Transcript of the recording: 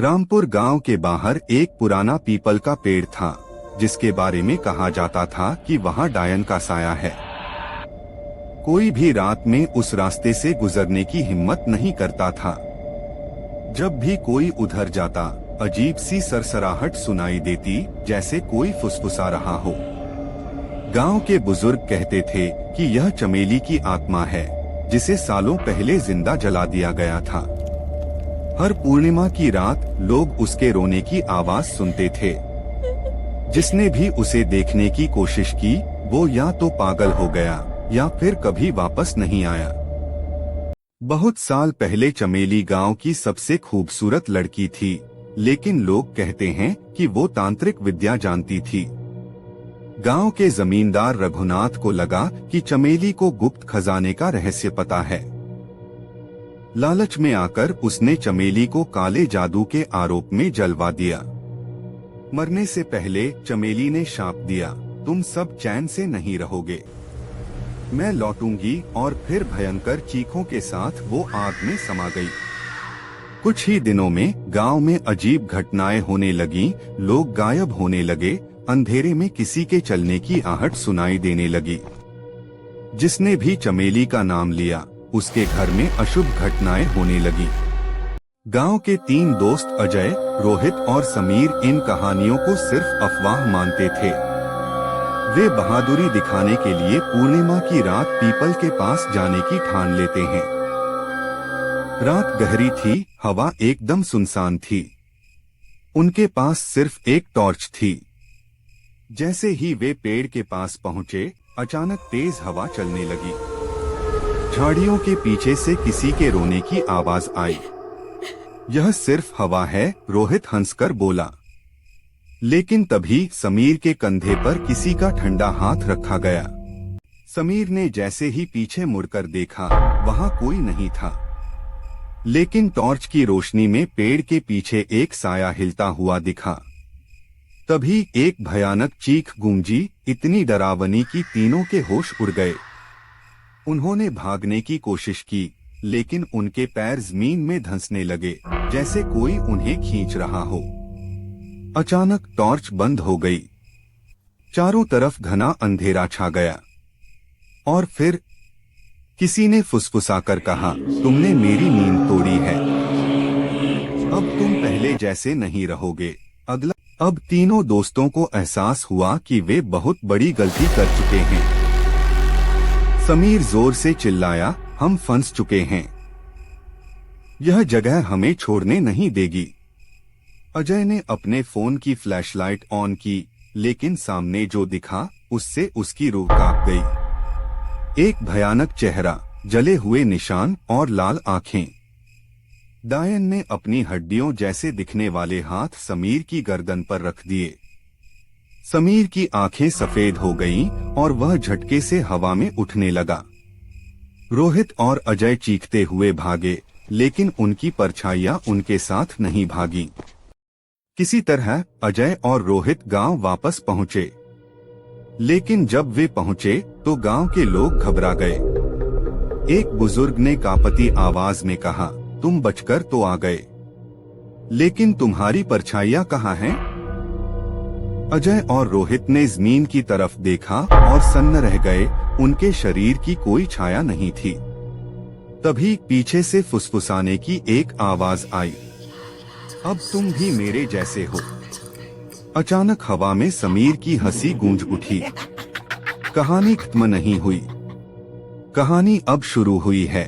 रामपुर गांव के बाहर एक पुराना पीपल का पेड़ था, जिसके बारे में कहा जाता था कि वहां डायन का साया है। कोई भी रात में उस रास्ते से गुजरने की हिम्मत नहीं करता था। जब भी कोई उधर जाता, अजीब सी सरसराहट सुनाई देती, जैसे कोई फुसफुसा रहा हो। गांव के बुजुर्ग कहते थे कि यह चमेली की आत्मा है, जिसे सालों पहले जिंदा जला दिया गया था। हर पूर्णिमा की रात लोग उसके रोने की आवाज सुनते थे। जिसने भी उसे देखने की कोशिश की, वो या तो पागल हो गया या फिर कभी वापस नहीं आया। बहुत साल पहले चमेली गांव की सबसे खूबसूरत लड़की थी, लेकिन लोग कहते हैं कि वो तांत्रिक विद्या जानती थी। गांव के जमींदार रघुनाथ को लगा कि चमेली को गुप्त खजाने का रहस्य पता है। लालच में आकर उसने चमेली को काले जादू के आरोप में जलवा दिया। मरने से पहले चमेली ने शाप दिया, तुम सब चैन से नहीं रहोगे, मैं लौटूंगी। और फिर भयंकर चीखों के साथ वो आग में समा गई। कुछ ही दिनों में गांव में अजीब घटनाएं होने लगीं, लोग गायब होने लगे, अंधेरे में किसी के चलने की आहट सुनाई देने लगी। जिसने भी चमेली का नाम लिया, उसके घर में अशुभ घटनाएं होने लगी। गांव के 3 दोस्त अजय, रोहित और समीर इन कहानियों को सिर्फ अफवाह मानते थे। वे बहादुरी दिखाने के लिए पूर्णिमा की रात पीपल के पास जाने की ठान लेते हैं। रात गहरी थी, हवा एकदम सुनसान थी। उनके पास सिर्फ एक टॉर्च थी। जैसे ही वे पेड़ के पास पहुंचे, अचानक तेज हवा चलने लगी। झाड़ियों के पीछे से किसी के रोने की आवाज आई। यह सिर्फ हवा है, रोहित हंसकर बोला। लेकिन तभी समीर के कंधे पर किसी का ठंडा हाथ रखा गया। समीर ने जैसे ही पीछे मुड़कर देखा, वहां कोई नहीं था। लेकिन टॉर्च की रोशनी में पेड़ के पीछे एक साया हिलता हुआ दिखा। तभी एक भयानक चीख गूंजी, इतनी डरावनी कि तीनों के होश उड़ गए। उन्होंने भागने की कोशिश की, लेकिन उनके पैर जमीन में धंसने लगे, जैसे कोई उन्हें खींच रहा हो। अचानक टॉर्च बंद हो गई। चारों तरफ घना अंधेरा छा गया। और फिर किसी ने फुसफुसाकर कहा, तुमने मेरी नींद तोड़ी है, अब तुम पहले जैसे नहीं रहोगे। अब तीनों दोस्तों को एहसास हुआ कि वे बहुत बड़ी गलती कर चुके हैं। समीर जोर से चिल्लाया, हम फंस चुके हैं, यह जगह हमें छोड़ने नहीं देगी। अजय ने अपने फोन की फ्लैशलाइट ऑन की, लेकिन सामने जो दिखा, उससे उसकी रूह कांप गई। एक भयानक चेहरा, जले हुए निशान और लाल आंखें। डायन ने अपनी हड्डियों जैसे दिखने वाले हाथ समीर की गर्दन पर रख दिए। समीर की आंखें सफेद हो गईं और वह झटके से हवा में उठने लगा। रोहित और अजय चीखते हुए भागे, लेकिन उनकी परछाइयां उनके साथ नहीं भागी। किसी तरह अजय और रोहित गांव वापस पहुंचे। लेकिन जब वे पहुंचे तो गांव के लोग घबरा गए। एक बुजुर्ग ने कांपती आवाज में कहा, तुम बचकर तो आ गए, लेकिन तुम्हारी परछाइयां कहाँ हैं? अजय और रोहित ने जमीन की तरफ देखा और सन्न रह गए, उनके शरीर की कोई छाया नहीं थी। तभी पीछे से फुसफुसाने की एक आवाज आई, अब तुम भी मेरे जैसे हो। अचानक हवा में समीर की हंसी गूंज उठी। कहानी खत्म नहीं हुई, कहानी अब शुरू हुई है।